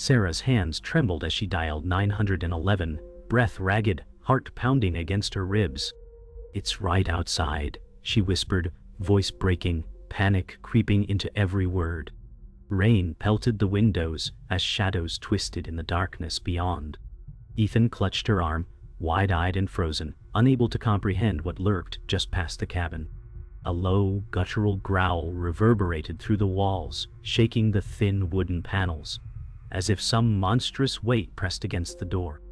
Sarah's hands trembled as she dialed 911, breath ragged, heart pounding against her ribs. "It's right outside," she whispered, voice breaking, panic creeping into every word. Rain pelted the windows as shadows twisted in the darkness beyond. Ethan clutched her arm, wide-eyed and frozen, unable to comprehend what lurked just past the cabin. A low, guttural growl reverberated through the walls, shaking the thin wooden panels, as if some monstrous weight pressed against the door.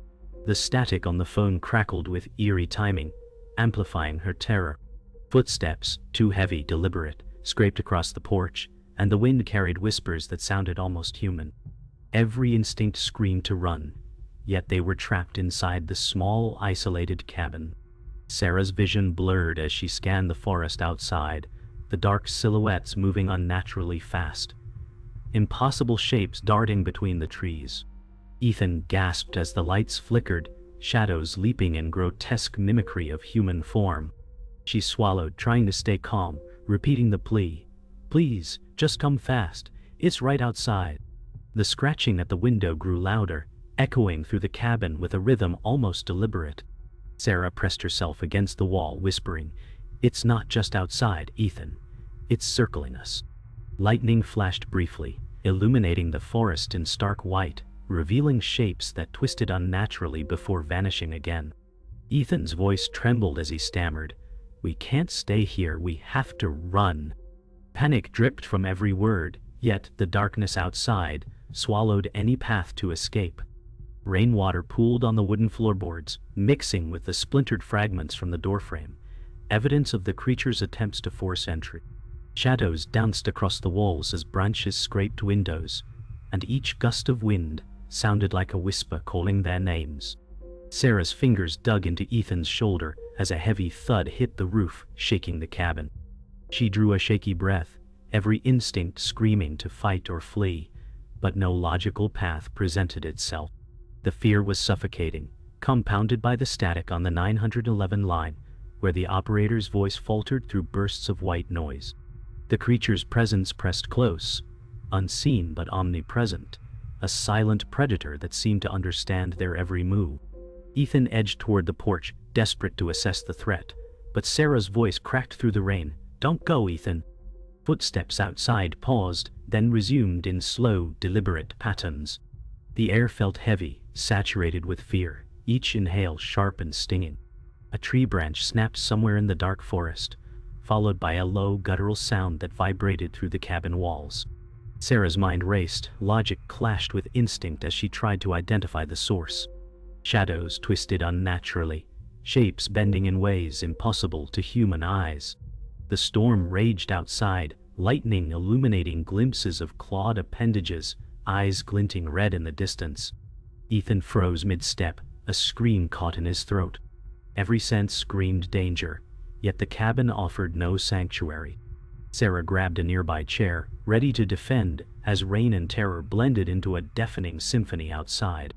The static on the phone crackled with eerie timing, amplifying her terror. Footsteps, too heavy, deliberate, scraped across the porch, and the wind carried whispers that sounded almost human. Every instinct screamed to run, yet they were trapped inside the small, isolated cabin. Sarah's vision blurred as she scanned the forest outside, the dark silhouettes moving unnaturally fast, impossible shapes darting between the trees. Ethan gasped as the lights flickered, shadows leaping in grotesque mimicry of human form. She swallowed, trying to stay calm, repeating the plea, "Please, just come fast, it's right outside." The scratching at the window grew louder, echoing through the cabin with a rhythm almost deliberate. Sarah pressed herself against the wall, whispering, "It's not just outside, Ethan. It's circling us." Lightning flashed briefly, illuminating the forest in stark white, revealing shapes that twisted unnaturally before vanishing again. Ethan's voice trembled as he stammered, "We can't stay here, we have to run." Panic dripped from every word, yet the darkness outside swallowed any path to escape. Rainwater pooled on the wooden floorboards, mixing with the splintered fragments from the doorframe, evidence of the creature's attempts to force entry. Shadows danced across the walls as branches scraped windows, and each gust of wind sounded like a whisper calling their names. Sarah's fingers dug into Ethan's shoulder as a heavy thud hit the roof, shaking the cabin. She drew a shaky breath, every instinct screaming to fight or flee, but no logical path presented itself. The fear was suffocating, compounded by the static on the 911 line, where the operator's voice faltered through bursts of white noise. The creature's presence pressed close, unseen but omnipresent, a silent predator that seemed to understand their every move. Ethan edged toward the porch, desperate to assess the threat, but Sarah's voice cracked through the rain, "Don't go, Ethan." Footsteps outside paused, then resumed in slow, deliberate patterns. The air felt heavy, saturated with fear, each inhale sharp and stinging. A tree branch snapped somewhere in the dark forest, followed by a low, guttural sound that vibrated through the cabin walls. Sarah's mind raced, logic clashed with instinct as she tried to identify the source. Shadows twisted unnaturally, shapes bending in ways impossible to human eyes. The storm raged outside, lightning illuminating glimpses of clawed appendages, eyes glinting red in the distance. Ethan froze mid-step, a scream caught in his throat. Every sense screamed danger, yet the cabin offered no sanctuary. Sarah grabbed a nearby chair, ready to defend, as rain and terror blended into a deafening symphony outside.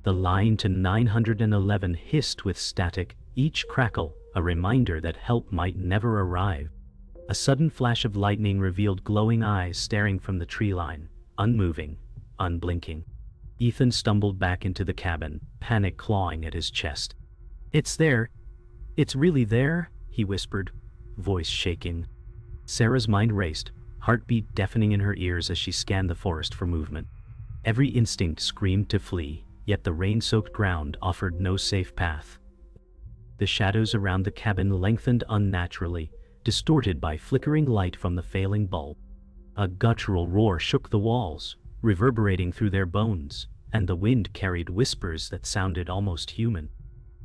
The line to 911 hissed with static, each crackle a reminder that help might never arrive. A sudden flash of lightning revealed glowing eyes staring from the tree line, unmoving, unblinking. Ethan stumbled back into the cabin, panic clawing at his chest. "It's there. It's really there," he whispered, voice shaking. Sarah's mind raced, heartbeat deafening in her ears as she scanned the forest for movement. Every instinct screamed to flee, yet the rain-soaked ground offered no safe path. The shadows around the cabin lengthened unnaturally, distorted by flickering light from the failing bulb. A guttural roar shook the walls, reverberating through their bones, and the wind carried whispers that sounded almost human.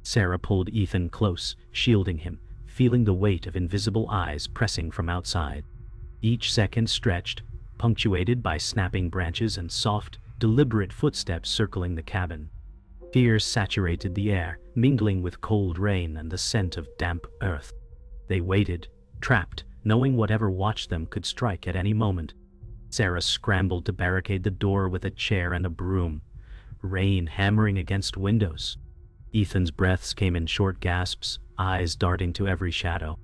Sarah pulled Ethan close, shielding him, feeling the weight of invisible eyes pressing from outside. Each second stretched, punctuated by snapping branches and soft, deliberate footsteps circling the cabin. Fear saturated the air, mingling with cold rain and the scent of damp earth. They waited, trapped, knowing whatever watched them could strike at any moment. Sarah scrambled to barricade the door with a chair and a broom, rain hammering against windows. Ethan's breaths came in short gasps, eyes darting to every shadow.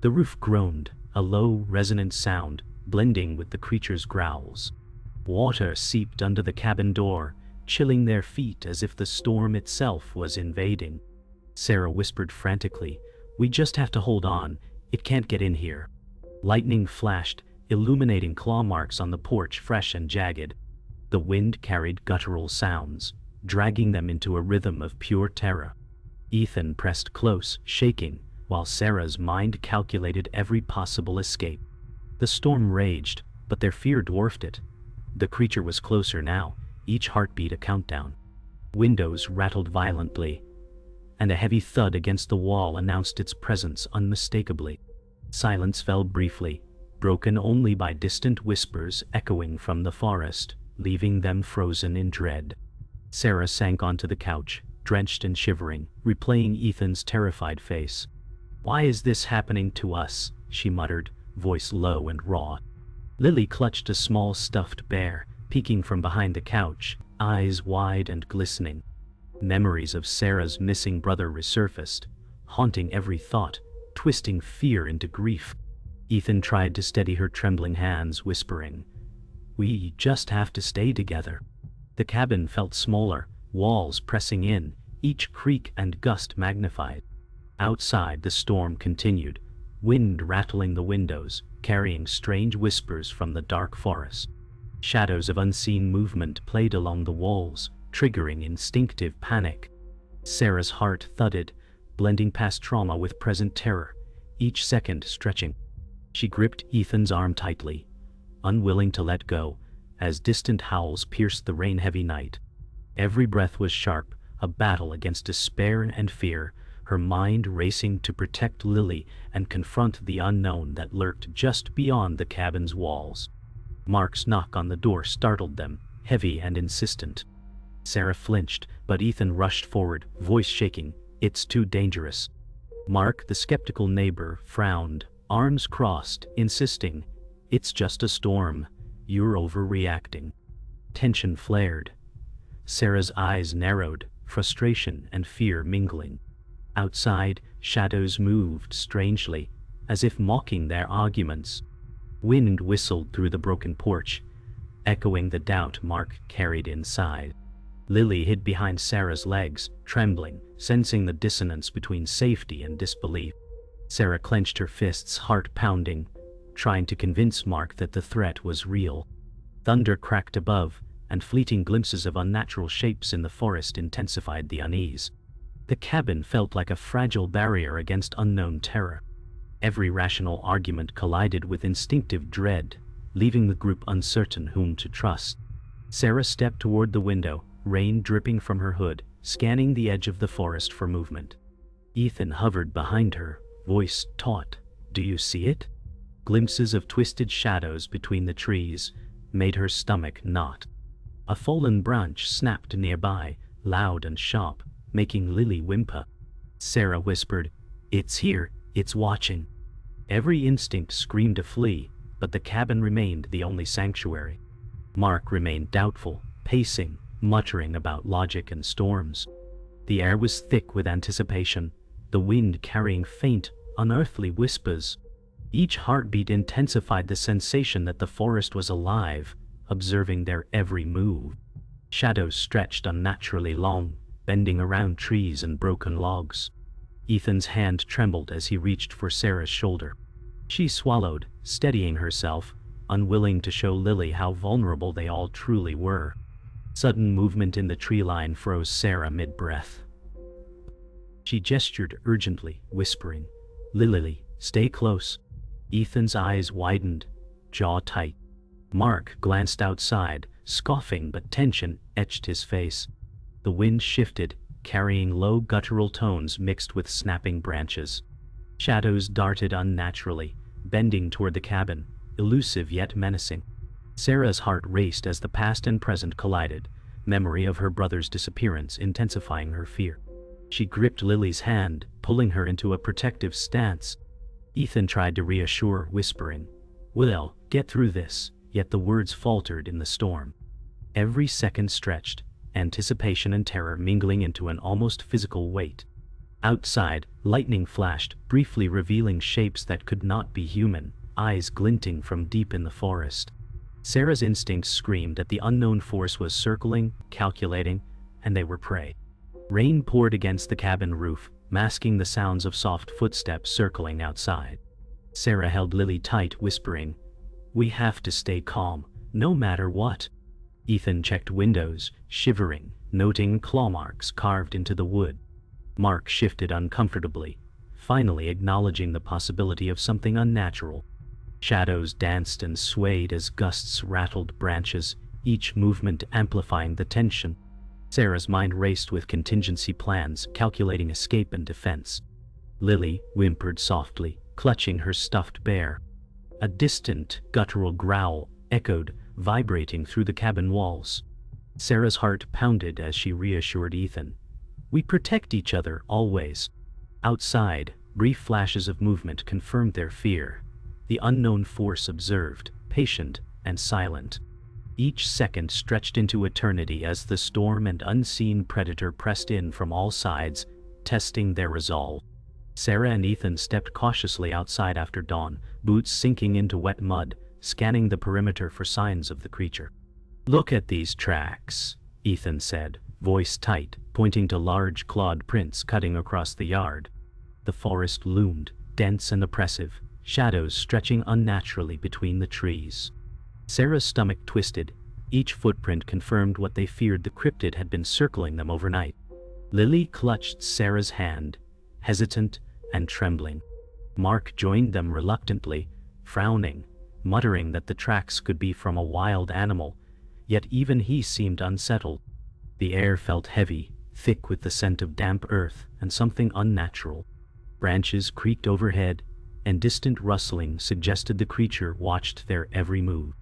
The roof groaned, a low, resonant sound, blending with the creature's growls. Water seeped under the cabin door, chilling their feet as if the storm itself was invading. Sarah whispered frantically, "We just have to hold on, it can't get in here." Lightning flashed, illuminating claw marks on the porch fresh and jagged. The wind carried guttural sounds, dragging them into a rhythm of pure terror. Ethan pressed close, shaking, while Sarah's mind calculated every possible escape. The storm raged, but their fear dwarfed it. The creature was closer now, each heartbeat a countdown. Windows rattled violently, and a heavy thud against the wall announced its presence unmistakably. Silence fell briefly, broken only by distant whispers echoing from the forest, leaving them frozen in dread. Sarah sank onto the couch, drenched and shivering, replaying Ethan's terrified face. "Why is this happening to us?" she muttered, voice low and raw. Lily clutched a small stuffed bear, peeking from behind the couch, eyes wide and glistening. Memories of Sarah's missing brother resurfaced, haunting every thought, twisting fear into grief. Ethan tried to steady her trembling hands, whispering, "We just have to stay together." The cabin felt smaller, walls pressing in, each creak and gust magnified. Outside, the storm continued, wind rattling the windows, carrying strange whispers from the dark forest. Shadows of unseen movement played along the walls, triggering instinctive panic. Sarah's heart thudded, blending past trauma with present terror, each second stretching. She gripped Ethan's arm tightly, unwilling to let go, as distant howls pierced the rain-heavy night. Every breath was sharp, a battle against despair and fear, her mind racing to protect Lily and confront the unknown that lurked just beyond the cabin's walls. Mark's knock on the door startled them, heavy and insistent. Sarah flinched, but Ethan rushed forward, voice shaking, "It's too dangerous." Mark, the skeptical neighbor, frowned, arms crossed, insisting, "It's just a storm. You're overreacting." Tension flared. Sarah's eyes narrowed, frustration and fear mingling. Outside, shadows moved strangely, as if mocking their arguments. Wind whistled through the broken porch, echoing the doubt Mark carried inside. Lily hid behind Sarah's legs, trembling, sensing the dissonance between safety and disbelief. Sarah clenched her fists, heart pounding, trying to convince Mark that the threat was real. Thunder cracked above, and fleeting glimpses of unnatural shapes in the forest intensified the unease. The cabin felt like a fragile barrier against unknown terror. Every rational argument collided with instinctive dread, leaving the group uncertain whom to trust. Sarah stepped toward the window, rain dripping from her hood, scanning the edge of the forest for movement. Ethan hovered behind her, voice taut, "Do you see it?" Glimpses of twisted shadows between the trees made her stomach knot. A fallen branch snapped nearby, loud and sharp, making Lily whimper. Sarah whispered, "It's here, it's watching." Every instinct screamed to flee, but the cabin remained the only sanctuary. Mark remained doubtful, pacing, muttering about logic and storms. The air was thick with anticipation, the wind carrying faint, unearthly whispers. Each heartbeat intensified the sensation that the forest was alive, observing their every move. Shadows stretched unnaturally long, bending around trees and broken logs. Ethan's hand trembled as he reached for Sarah's shoulder. She swallowed, steadying herself, unwilling to show Lily how vulnerable they all truly were. Sudden movement in the tree line froze Sarah mid-breath. She gestured urgently, whispering, "Lily, stay close." Ethan's eyes widened, jaw tight. Mark glanced outside, scoffing, but tension etched his face. The wind shifted, carrying low guttural tones mixed with snapping branches. Shadows darted unnaturally, bending toward the cabin, elusive yet menacing. Sarah's heart raced as the past and present collided, memory of her brother's disappearance intensifying her fear. She gripped Lily's hand, pulling her into a protective stance. Ethan tried to reassure, whispering, "We'll get through this," yet the words faltered in the storm. Every second stretched, anticipation and terror mingling into an almost physical weight. Outside, lightning flashed, briefly revealing shapes that could not be human, eyes glinting from deep in the forest. Sarah's instincts screamed that the unknown force was circling, calculating, and they were prey. Rain poured against the cabin roof, masking the sounds of soft footsteps circling outside. Sarah held Lily tight, whispering, "We have to stay calm, no matter what." Ethan checked windows, shivering, noting claw marks carved into the wood. Mark shifted uncomfortably, finally acknowledging the possibility of something unnatural. Shadows danced and swayed as gusts rattled branches, each movement amplifying the tension. Sarah's mind raced with contingency plans, calculating escape and defense. Lily whimpered softly, clutching her stuffed bear. A distant, guttural growl echoed, vibrating through the cabin walls. Sarah's heart pounded as she reassured Ethan. "We protect each other, always." Outside, brief flashes of movement confirmed their fear. The unknown force observed, patient and silent. Each second stretched into eternity as the storm and unseen predator pressed in from all sides, testing their resolve. Sarah and Ethan stepped cautiously outside after dawn, boots sinking into wet mud, scanning the perimeter for signs of the creature. "Look at these tracks," Ethan said, voice tight, pointing to large clawed prints cutting across the yard. The forest loomed, dense and oppressive, shadows stretching unnaturally between the trees. Sarah's stomach twisted. Each footprint confirmed what they feared: the cryptid had been circling them overnight. Lily clutched Sarah's hand, hesitant and trembling. Mark joined them reluctantly, frowning, muttering that the tracks could be from a wild animal, yet even he seemed unsettled. The air felt heavy, thick with the scent of damp earth and something unnatural. Branches creaked overhead, and distant rustling suggested the creature watched their every move.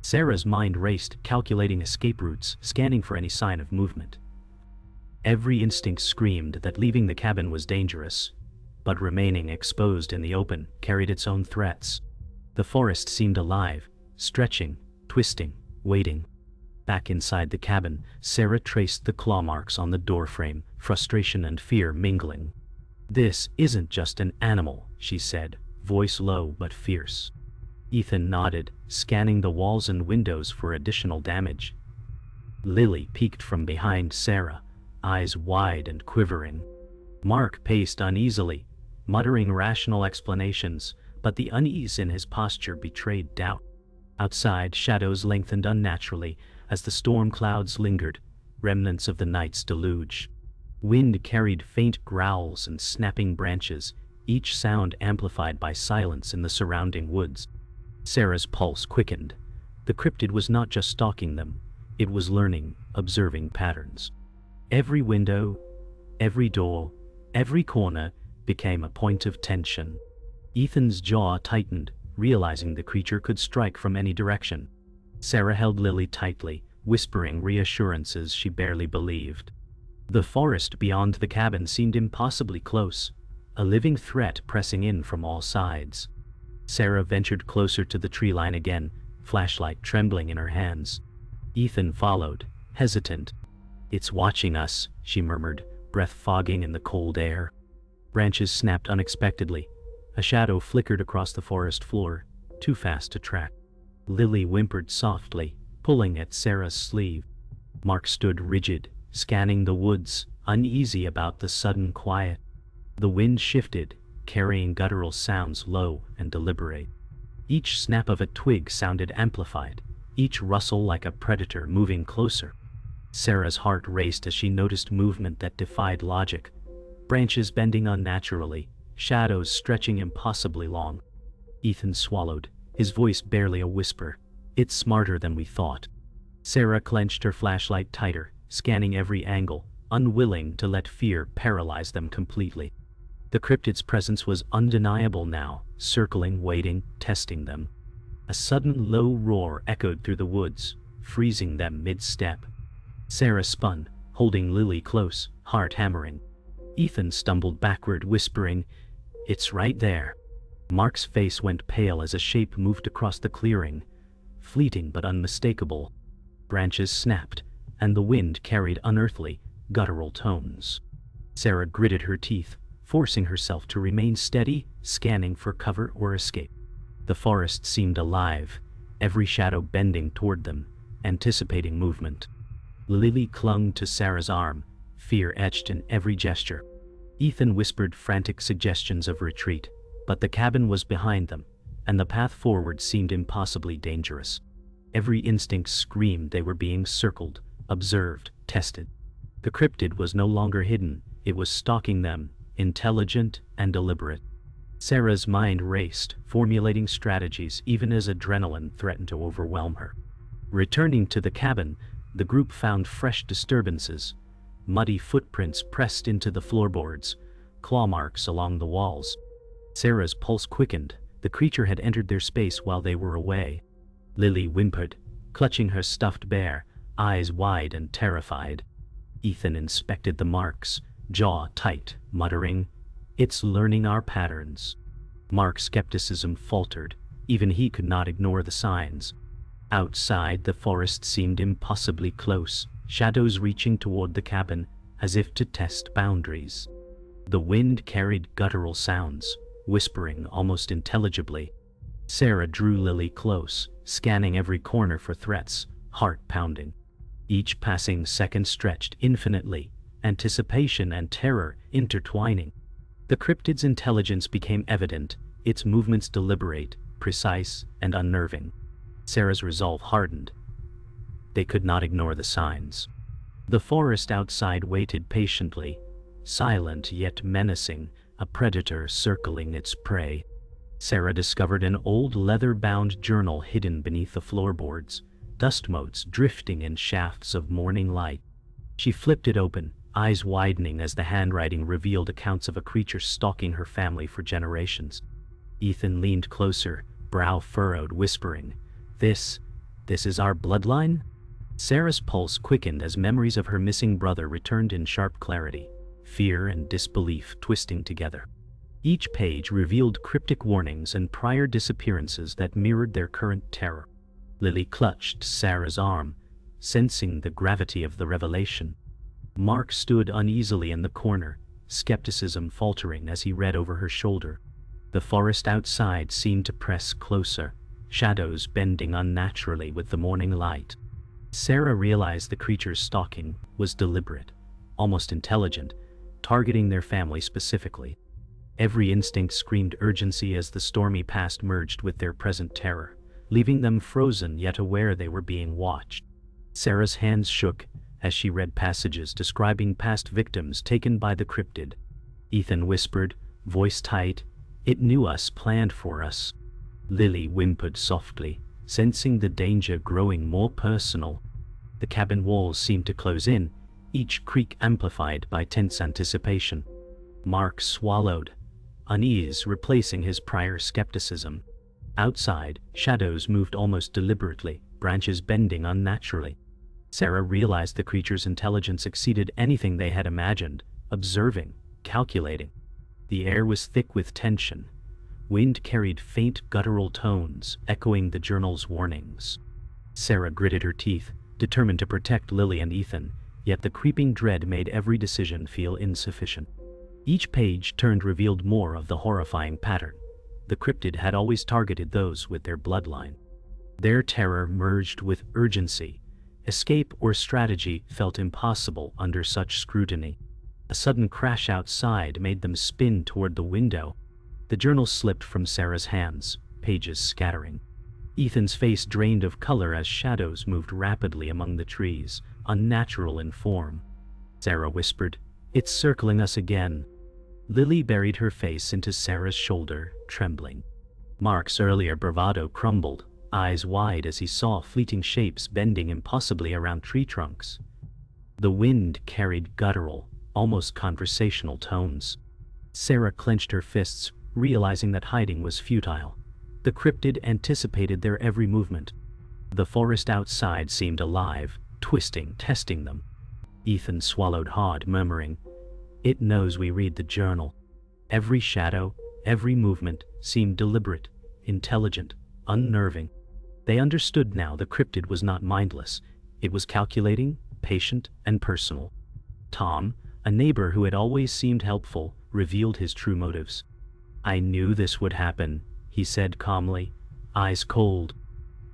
Sarah's mind raced, calculating escape routes, scanning for any sign of movement. Every instinct screamed that leaving the cabin was dangerous, but remaining exposed in the open carried its own threats. The forest seemed alive, stretching, twisting, waiting. Back inside the cabin, Sarah traced the claw marks on the doorframe, frustration and fear mingling. "This isn't just an animal," she said, voice low but fierce. Ethan nodded, scanning the walls and windows for additional damage. Lily peeked from behind Sarah, eyes wide and quivering. Mark paced uneasily, muttering rational explanations, but the unease in his posture betrayed doubt. Outside, shadows lengthened unnaturally as the storm clouds lingered, remnants of the night's deluge. Wind carried faint growls and snapping branches, each sound amplified by silence in the surrounding woods. Sarah's pulse quickened. The cryptid was not just stalking them, it was learning, observing patterns. Every window, every door, every corner became a point of tension. Ethan's jaw tightened, realizing the creature could strike from any direction. Sarah held Lily tightly, whispering reassurances she barely believed. The forest beyond the cabin seemed impossibly close, a living threat pressing in from all sides. Sarah ventured closer to the tree line again, flashlight trembling in her hands. Ethan followed, hesitant. "It's watching us," she murmured, breath fogging in the cold air. Branches snapped unexpectedly. A shadow flickered across the forest floor, too fast to track. Lily whimpered softly, pulling at Sarah's sleeve. Mark stood rigid, scanning the woods, uneasy about the sudden quiet. The wind shifted, carrying guttural sounds low and deliberate. Each snap of a twig sounded amplified, each rustle like a predator moving closer. Sarah's heart raced as she noticed movement that defied logic. Branches bending unnaturally, shadows stretching impossibly long. Ethan swallowed, his voice barely a whisper. "It's smarter than we thought." Sarah clenched her flashlight tighter, scanning every angle, unwilling to let fear paralyze them completely. The cryptid's presence was undeniable now, circling, waiting, testing them. A sudden low roar echoed through the woods, freezing them mid-step. Sarah spun, holding Lily close, heart hammering. Ethan stumbled backward, whispering, "It's right there." Mark's face went pale as a shape moved across the clearing, fleeting but unmistakable. Branches snapped, and the wind carried unearthly, guttural tones. Sarah gritted her teeth, forcing herself to remain steady, scanning for cover or escape. The forest seemed alive, every shadow bending toward them, anticipating movement. Lily clung to Sarah's arm, fear etched in every gesture. Ethan whispered frantic suggestions of retreat, but the cabin was behind them, and the path forward seemed impossibly dangerous. Every instinct screamed they were being circled, observed, tested. The cryptid was no longer hidden, it was stalking them, intelligent and deliberate. Sarah's mind raced, formulating strategies even as adrenaline threatened to overwhelm her. Returning to the cabin, the group found fresh disturbances. Muddy footprints pressed into the floorboards, claw marks along the walls. Sarah's pulse quickened. The creature had entered their space while they were away. Lily whimpered, clutching her stuffed bear, eyes wide and terrified. Ethan inspected the marks, jaw tight, muttering, "It's learning our patterns." Mark's skepticism faltered. Even he could not ignore the signs. Outside, the forest seemed impossibly close, shadows reaching toward the cabin, as if to test boundaries. The wind carried guttural sounds, whispering almost intelligibly. Sarah drew Lily close, scanning every corner for threats, heart pounding. Each passing second stretched infinitely, anticipation and terror intertwining. The cryptid's intelligence became evident, its movements deliberate, precise, and unnerving. Sarah's resolve hardened. They could not ignore the signs. The forest outside waited patiently, silent yet menacing, a predator circling its prey. Sarah discovered an old leather-bound journal hidden beneath the floorboards, dust motes drifting in shafts of morning light. She flipped it open, eyes widening as the handwriting revealed accounts of a creature stalking her family for generations. Ethan leaned closer, brow furrowed, whispering, This is our bloodline?" Sarah's pulse quickened as memories of her missing brother returned in sharp clarity, fear and disbelief twisting together. Each page revealed cryptic warnings and prior disappearances that mirrored their current terror. Lily clutched Sarah's arm, sensing the gravity of the revelation. Mark stood uneasily in the corner, skepticism faltering as he read over her shoulder. The forest outside seemed to press closer, shadows bending unnaturally with the morning light. Sarah realized the creature's stalking was deliberate, almost intelligent, targeting their family specifically. Every instinct screamed urgency as the stormy past merged with their present terror, leaving them frozen yet aware they were being watched. Sarah's hands shook as she read passages describing past victims taken by the cryptid. Ethan whispered, voice tight, "It knew us, planned for us." Lily whimpered softly, sensing the danger growing more personal. The cabin walls seemed to close in, each creak amplified by tense anticipation. Mark swallowed, unease replacing his prior skepticism. Outside, shadows moved almost deliberately, branches bending unnaturally. Sarah realized the creature's intelligence exceeded anything they had imagined, observing, calculating. The air was thick with tension. Wind carried faint guttural tones, echoing the journal's warnings. Sarah gritted her teeth, determined to protect Lily and Ethan, yet the creeping dread made every decision feel insufficient. Each page turned revealed more of the horrifying pattern. The cryptid had always targeted those with their bloodline. Their terror merged with urgency. Escape or strategy felt impossible under such scrutiny. A sudden crash outside made them spin toward the window. The journal slipped from Sarah's hands, pages scattering. Ethan's face drained of color as shadows moved rapidly among the trees, unnatural in form. Sarah whispered, "It's circling us again." Lily buried her face into Sarah's shoulder, trembling. Mark's earlier bravado crumbled, eyes wide as he saw fleeting shapes bending impossibly around tree trunks. The wind carried guttural, almost conversational tones. Sarah clenched her fists, realizing that hiding was futile. The cryptid anticipated their every movement. The forest outside seemed alive, twisting, testing them. Ethan swallowed hard, murmuring, "It knows we read the journal." Every shadow, every movement seemed deliberate, intelligent, unnerving. They understood now the cryptid was not mindless. It was calculating, patient, and personal. Tom, a neighbor who had always seemed helpful, revealed his true motives. "I knew this would happen," he said calmly, eyes cold.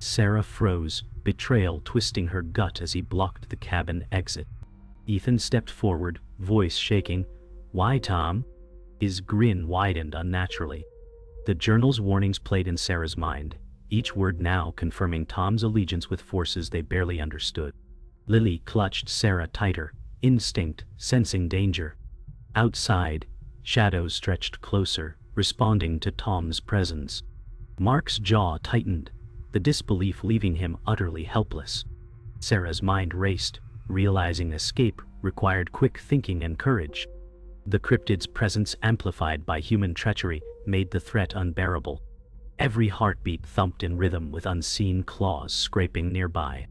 Sarah froze, betrayal twisting her gut as he blocked the cabin exit. Ethan stepped forward, voice shaking. "Why, Tom?" His grin widened unnaturally. The journal's warnings played in Sarah's mind, each word now confirming Tom's allegiance with forces they barely understood. Lily clutched Sarah tighter, instinct sensing danger. Outside, shadows stretched closer, responding to Tom's presence. Mark's jaw tightened, the disbelief leaving him utterly helpless. Sarah's mind raced, realizing escape required quick thinking and courage. The cryptid's presence, amplified by human treachery, made the threat unbearable. Every heartbeat thumped in rhythm with unseen claws scraping nearby.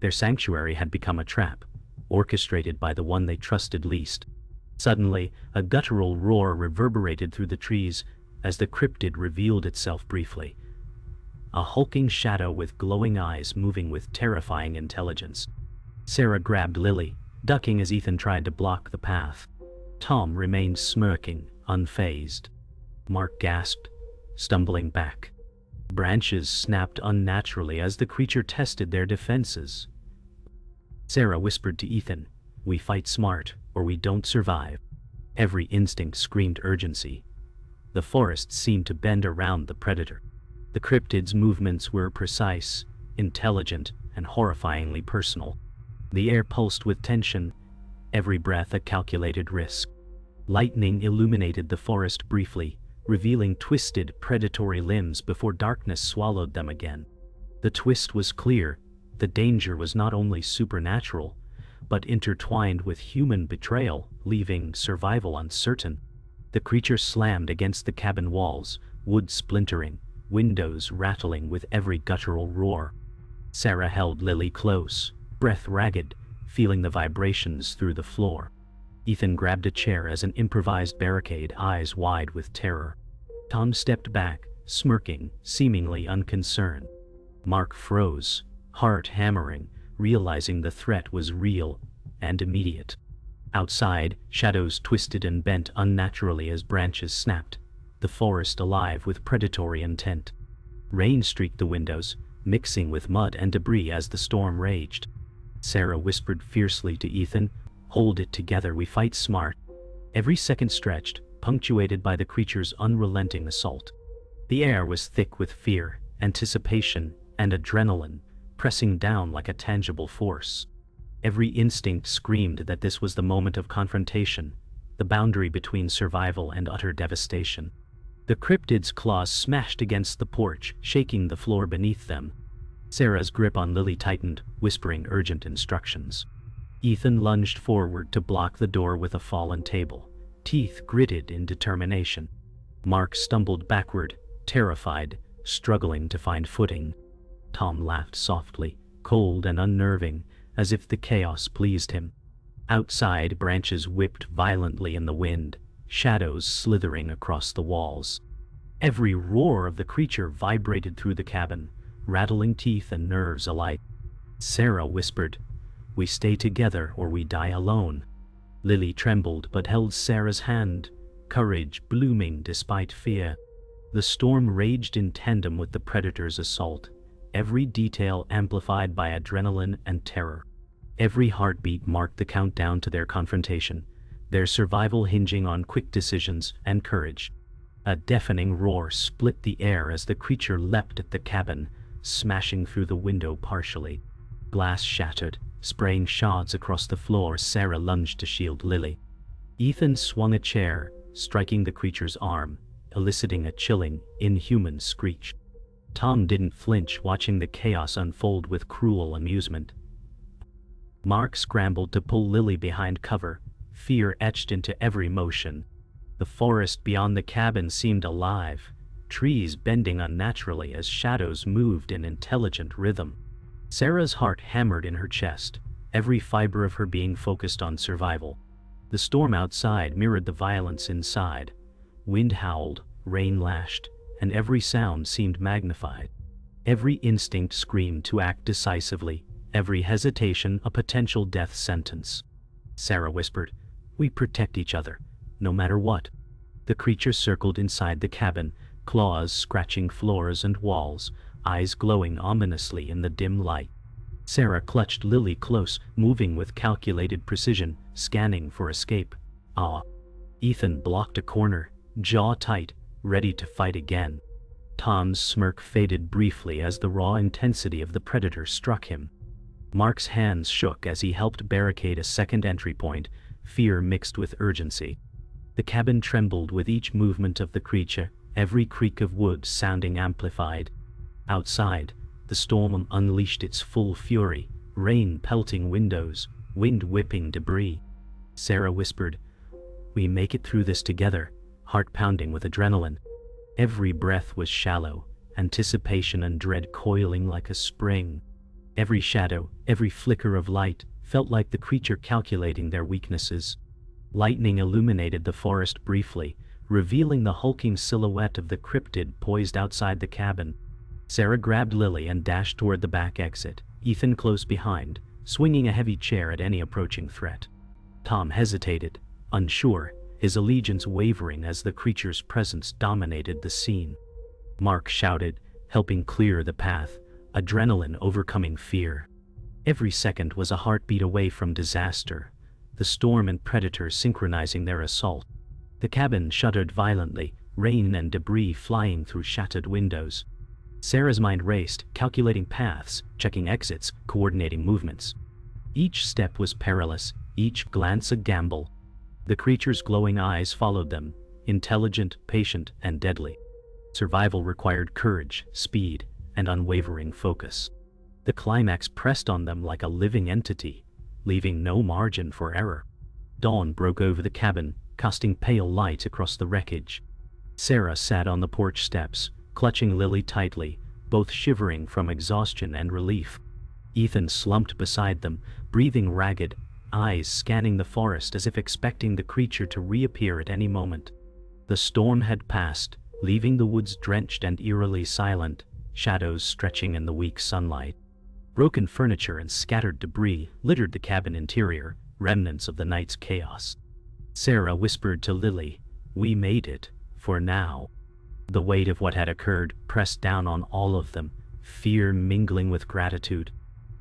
Their sanctuary had become a trap, orchestrated by the one they trusted least. Suddenly, a guttural roar reverberated through the trees as the cryptid revealed itself briefly. A hulking shadow with glowing eyes moving with terrifying intelligence. Sarah grabbed Lily, ducking as Ethan tried to block the path. Tom remained smirking, unfazed. Mark gasped, stumbling back. Branches snapped unnaturally as the creature tested their defenses. Sarah whispered to Ethan, "We fight smart, or we don't survive." Every instinct screamed urgency. The forest seemed to bend around the predator. The cryptid's movements were precise, intelligent, and horrifyingly personal. The air pulsed with tension, every breath a calculated risk. Lightning illuminated the forest briefly, revealing twisted, predatory limbs before darkness swallowed them again. The twist was clear. The danger was not only supernatural, but intertwined with human betrayal, leaving survival uncertain. The creature slammed against the cabin walls, wood splintering, windows rattling with every guttural roar. Sarah held Lily close, breath ragged, feeling the vibrations through the floor. Ethan grabbed a chair as an improvised barricade, eyes wide with terror. Tom stepped back, smirking, seemingly unconcerned. Mark froze, heart hammering, realizing the threat was real and immediate. Outside, shadows twisted and bent unnaturally as branches snapped, the forest alive with predatory intent. Rain streaked the windows, mixing with mud and debris as the storm raged. Sarah whispered fiercely to Ethan, "Hold it together, we fight smart." Every second stretched, punctuated by the creature's unrelenting assault. The air was thick with fear, anticipation, and adrenaline, pressing down like a tangible force. Every instinct screamed that this was the moment of confrontation, the boundary between survival and utter devastation. The cryptid's claws smashed against the porch, shaking the floor beneath them. Sarah's grip on Lily tightened, whispering urgent instructions. Ethan lunged forward to block the door with a fallen table, teeth gritted in determination. Mark stumbled backward, terrified, struggling to find footing. Tom laughed softly, cold and unnerving, as if the chaos pleased him. Outside, branches whipped violently in the wind, shadows slithering across the walls. Every roar of the creature vibrated through the cabin, rattling teeth and nerves alike. Sarah whispered, "We stay together or we die alone." Lily trembled but held Sarah's hand, courage blooming despite fear. The storm raged in tandem with the predator's assault, every detail amplified by adrenaline and terror. Every heartbeat marked the countdown to their confrontation, their survival hinging on quick decisions and courage. A deafening roar split the air as the creature leapt at the cabin, smashing through the window partially. Glass shattered, spraying shards across the floor. Sarah lunged to shield Lily. Ethan swung a chair, striking the creature's arm, eliciting a chilling, inhuman screech. Tom didn't flinch, watching the chaos unfold with cruel amusement. Mark scrambled to pull Lily behind cover, fear etched into every motion. The forest beyond the cabin seemed alive, trees bending unnaturally as shadows moved in intelligent rhythm. Sarah's heart hammered in her chest, every fiber of her being focused on survival. The storm outside mirrored the violence inside. Wind howled, rain lashed, and every sound seemed magnified. Every instinct screamed to act decisively, every hesitation a potential death sentence. Sarah whispered, "We protect each other, no matter what." The creature circled inside the cabin, claws scratching floors and walls, eyes glowing ominously in the dim light. Sarah clutched Lily close, moving with calculated precision, scanning for escape. Ah! Ethan blocked a corner, jaw tight, ready to fight again. Tom's smirk faded briefly as the raw intensity of the predator struck him. Mark's hands shook as he helped barricade a second entry point, fear mixed with urgency. The cabin trembled with each movement of the creature, every creak of wood sounding amplified. Outside, the storm unleashed its full fury, rain pelting windows, wind whipping debris. Sarah whispered, "We make it through this together," heart pounding with adrenaline. Every breath was shallow, anticipation and dread coiling like a spring. Every shadow, every flicker of light, felt like the creature calculating their weaknesses. Lightning illuminated the forest briefly, revealing the hulking silhouette of the cryptid poised outside the cabin. Sarah grabbed Lily and dashed toward the back exit, Ethan close behind, swinging a heavy chair at any approaching threat. Tom hesitated, unsure, his allegiance wavering as the creature's presence dominated the scene. Mark shouted, helping clear the path, adrenaline overcoming fear. Every second was a heartbeat away from disaster, the storm and predator synchronizing their assault. The cabin shuddered violently, rain and debris flying through shattered windows. Sarah's mind raced, calculating paths, checking exits, coordinating movements. Each step was perilous, each glance a gamble. The creature's glowing eyes followed them, intelligent, patient, and deadly. Survival required courage, speed, and unwavering focus. The climax pressed on them like a living entity, leaving no margin for error. Dawn broke over the cabin, casting pale light across the wreckage. Sarah sat on the porch steps, clutching Lily tightly, both shivering from exhaustion and relief. Ethan slumped beside them, breathing ragged, eyes scanning the forest as if expecting the creature to reappear at any moment. The storm had passed, leaving the woods drenched and eerily silent, shadows stretching in the weak sunlight. Broken furniture and scattered debris littered the cabin interior, remnants of the night's chaos. Sarah whispered to Lily, "We made it, for now." The weight of what had occurred pressed down on all of them, fear mingling with gratitude.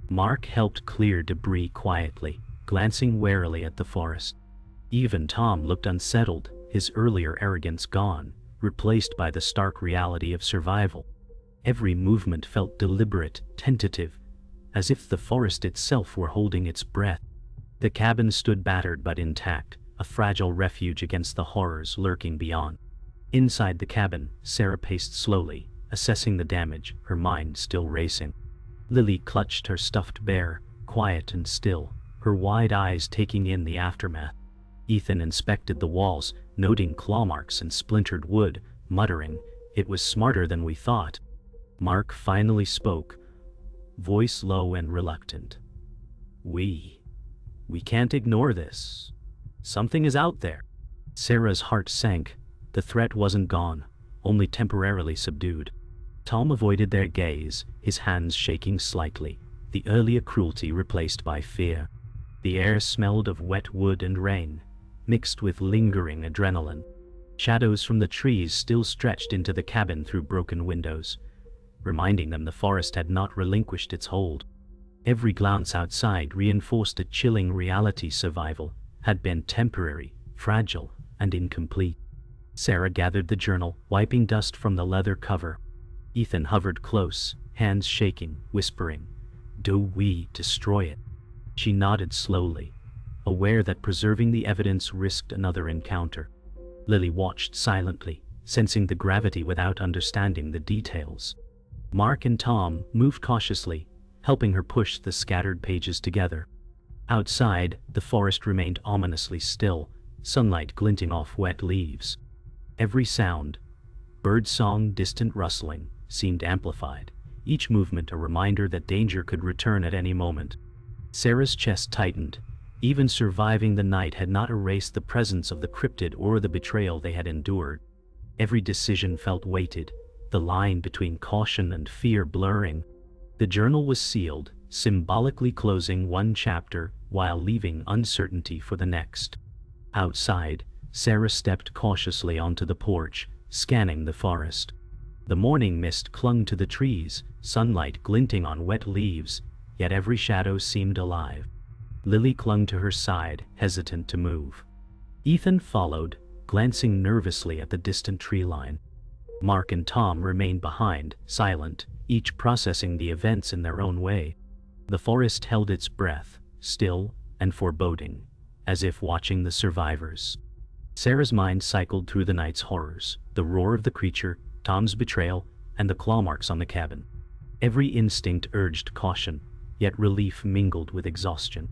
Mark helped clear debris quietly, glancing warily at the forest. Even Tom looked unsettled, his earlier arrogance gone, replaced by the stark reality of survival. Every movement felt deliberate, tentative, as if the forest itself were holding its breath. The cabin stood battered but intact, a fragile refuge against the horrors lurking beyond. Inside the cabin, Sarah paced slowly, assessing the damage, her mind still racing. Lily clutched her stuffed bear, quiet and still, her wide eyes taking in the aftermath. Ethan inspected the walls, noting claw marks and splintered wood, muttering, "It was smarter than we thought." Mark finally spoke, voice low and reluctant. We can't ignore this. Something is out there." Sarah's heart sank. The threat wasn't gone, only temporarily subdued. Tom avoided their gaze, his hands shaking slightly, the earlier cruelty replaced by fear. The air smelled of wet wood and rain, mixed with lingering adrenaline. Shadows from the trees still stretched into the cabin through broken windows, reminding them the forest had not relinquished its hold. Every glance outside reinforced a chilling reality: survival had been temporary, fragile, and incomplete. Sarah gathered the journal, wiping dust from the leather cover. Ethan hovered close, hands shaking, whispering, "Do we destroy it?" She nodded slowly, aware that preserving the evidence risked another encounter. Lily watched silently, sensing the gravity without understanding the details. Mark and Tom moved cautiously, helping her push the scattered pages together. Outside, the forest remained ominously still, sunlight glinting off wet leaves. Every sound, bird song, distant rustling, seemed amplified, each movement a reminder that danger could return at any moment. Sarah's chest tightened. Even surviving the night had not erased the presence of the cryptid or the betrayal they had endured. Every decision felt weighted, the line between caution and fear blurring. The journal was sealed, symbolically closing one chapter while leaving uncertainty for the next. Outside, Sarah stepped cautiously onto the porch, scanning the forest. The morning mist clung to the trees, sunlight glinting on wet leaves, yet every shadow seemed alive. Lily clung to her side, hesitant to move. Ethan followed, glancing nervously at the distant tree line. Mark and Tom remained behind, silent, each processing the events in their own way. The forest held its breath, still and foreboding, as if watching the survivors. Sarah's mind cycled through the night's horrors, the roar of the creature, Tom's betrayal, and the claw marks on the cabin. Every instinct urged caution, yet relief mingled with exhaustion.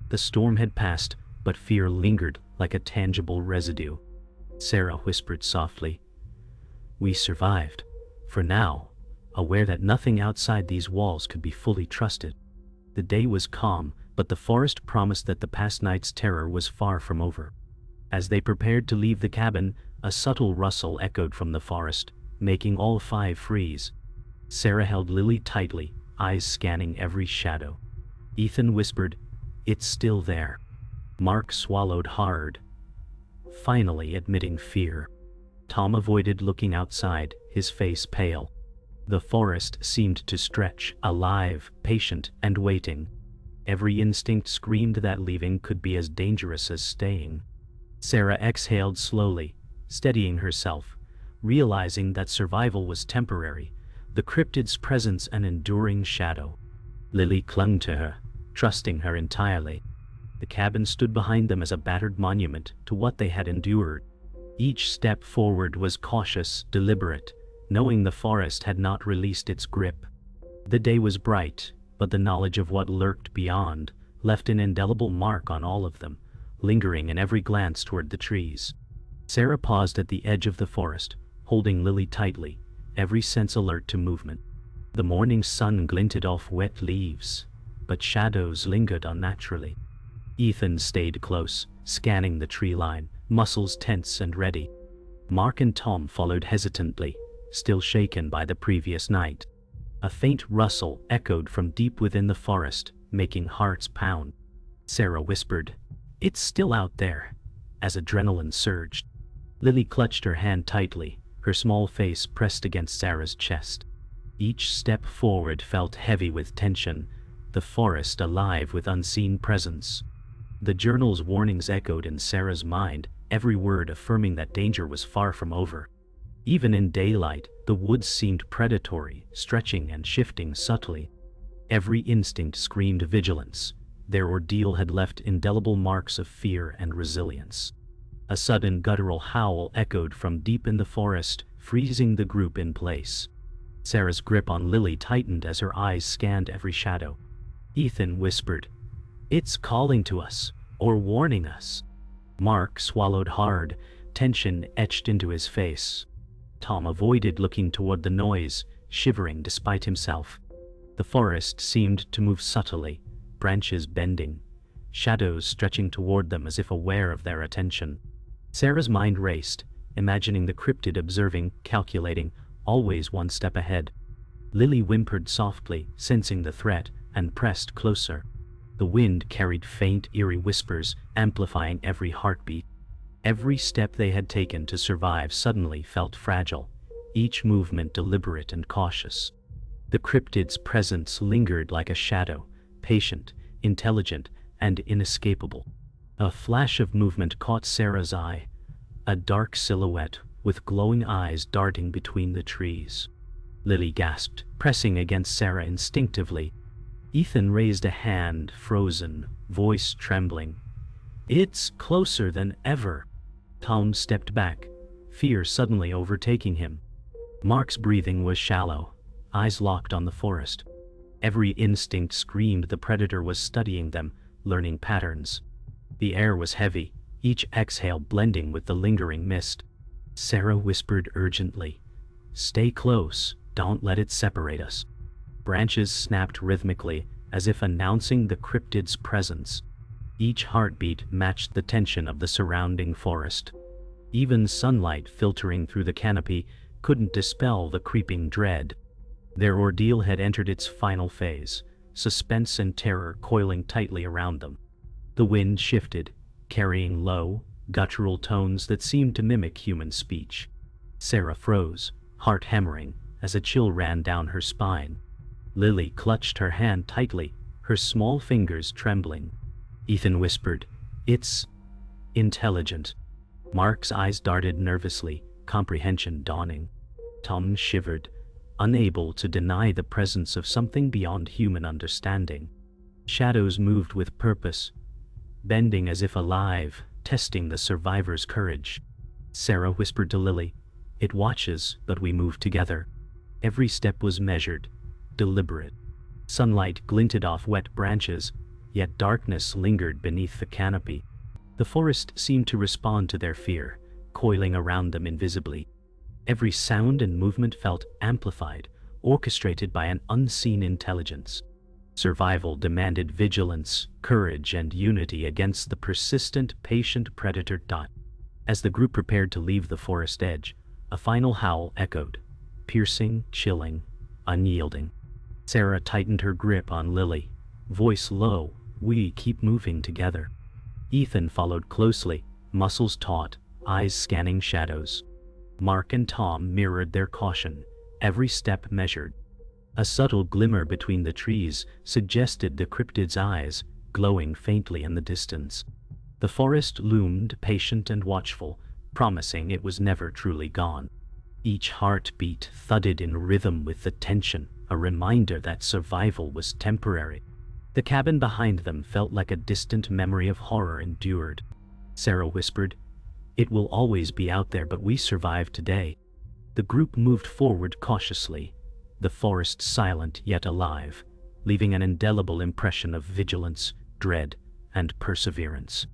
The storm had passed, but fear lingered like a tangible residue. Sarah whispered softly, "We survived, for now," aware that nothing outside these walls could be fully trusted. The day was calm, but the forest promised that the past night's terror was far from over. As they prepared to leave the cabin, a subtle rustle echoed from the forest, making all five freeze. Sarah held Lily tightly, eyes scanning every shadow. Ethan whispered, "It's still there." Mark swallowed hard, finally admitting fear. Tom avoided looking outside, his face pale. The forest seemed to stretch, alive, patient, and waiting. Every instinct screamed that leaving could be as dangerous as staying. Sarah exhaled slowly, steadying herself, realizing that survival was temporary, the cryptid's presence an enduring shadow. Lily clung to her, trusting her entirely. The cabin stood behind them as a battered monument to what they had endured. Each step forward was cautious, deliberate, knowing the forest had not released its grip. The day was bright, but the knowledge of what lurked beyond left an indelible mark on all of them, lingering in every glance toward the trees. Sarah paused at the edge of the forest, holding Lily tightly, every sense alert to movement. The morning sun glinted off wet leaves, but shadows lingered unnaturally. Ethan stayed close, scanning the tree line, muscles tense and ready. Mark and Tom followed hesitantly, still shaken by the previous night. A faint rustle echoed from deep within the forest, making hearts pound. Sarah whispered, "It's still out there," as adrenaline surged. Lily clutched her hand tightly, her small face pressed against Sarah's chest. Each step forward felt heavy with tension, the forest alive with unseen presence. The journal's warnings echoed in Sarah's mind, every word affirming that danger was far from over. Even in daylight, the woods seemed predatory, stretching and shifting subtly. Every instinct screamed vigilance. Their ordeal had left indelible marks of fear and resilience. A sudden guttural howl echoed from deep in the forest, freezing the group in place. Sarah's grip on Lily tightened as her eyes scanned every shadow. Ethan whispered, "It's calling to us, or warning us." Mark swallowed hard, tension etched into his face. Tom avoided looking toward the noise, shivering despite himself. The forest seemed to move subtly, branches bending, shadows stretching toward them as if aware of their attention. Sarah's mind raced, imagining the cryptid observing, calculating, always one step ahead. Lily whimpered softly, sensing the threat, and pressed closer. The wind carried faint, eerie whispers, amplifying every heartbeat. Every step they had taken to survive suddenly felt fragile, each movement deliberate and cautious. The cryptid's presence lingered like a shadow, patient, intelligent, and inescapable. A flash of movement caught Sarah's eye, a dark silhouette with glowing eyes darting between the trees. Lily gasped, pressing against Sarah instinctively. Ethan raised a hand, frozen, voice trembling. "It's closer than ever." Tom stepped back, fear suddenly overtaking him. Mark's breathing was shallow, eyes locked on the forest. Every instinct screamed the predator was studying them, learning patterns. The air was heavy, each exhale blending with the lingering mist. Sarah whispered urgently, "Stay close, don't let it separate us." Branches snapped rhythmically, as if announcing the cryptid's presence. Each heartbeat matched the tension of the surrounding forest. Even sunlight filtering through the canopy couldn't dispel the creeping dread. Their ordeal had entered its final phase, suspense and terror coiling tightly around them. The wind shifted, carrying low, guttural tones that seemed to mimic human speech. Sarah froze, heart hammering, as a chill ran down her spine. Lily clutched her hand tightly, her small fingers trembling. Ethan whispered, "It's intelligent." Mark's eyes darted nervously, comprehension dawning. Tom shivered, unable to deny the presence of something beyond human understanding. Shadows moved with purpose, bending as if alive, testing the survivor's courage. Sarah whispered to Lily, "It watches, but we move together." Every step was measured, deliberate. Sunlight glinted off wet branches, yet darkness lingered beneath the canopy. The forest seemed to respond to their fear, coiling around them invisibly. Every sound and movement felt amplified, orchestrated by an unseen intelligence. Survival demanded vigilance, courage, and unity against the persistent, patient predator. As the group prepared to leave the forest edge, a final howl echoed, piercing, chilling, unyielding. Sarah tightened her grip on Lily, voice low, "We keep moving together." Ethan followed closely, muscles taut, eyes scanning shadows. Mark and Tom mirrored their caution, every step measured. A subtle glimmer between the trees suggested the cryptid's eyes, glowing faintly in the distance. The forest loomed patient and watchful, promising it was never truly gone. Each heartbeat thudded in rhythm with the tension, a reminder that survival was temporary. The cabin behind them felt like a distant memory of horror endured. Sarah whispered, "It will always be out there, but we survived today." The group moved forward cautiously, the forest silent yet alive, leaving an indelible impression of vigilance, dread, and perseverance.